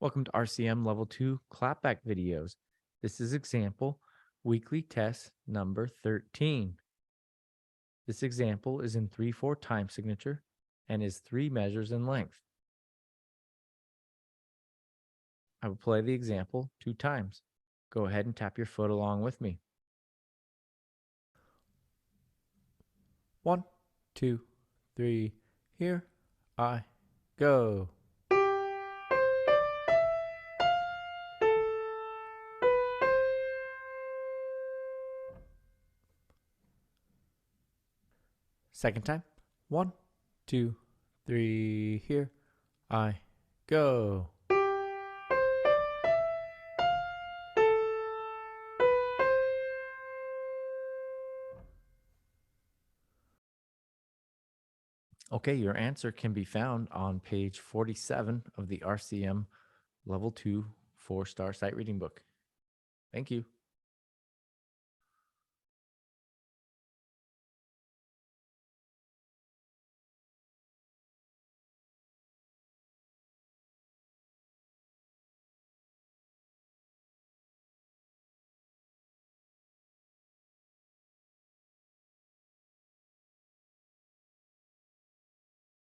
Welcome to RCM Level 2 Clapback videos. This is example weekly test number 13. This example is in 3/4 time signature and is 3 measures in length. I will play the example 2 times. Go ahead and tap your foot along with me. 1, 2, 3, here I go. Second time. 1, 2, 3, here I go. Okay, your answer can be found on page 47 of the RCM Level 2 4-star sight reading book. Thank you.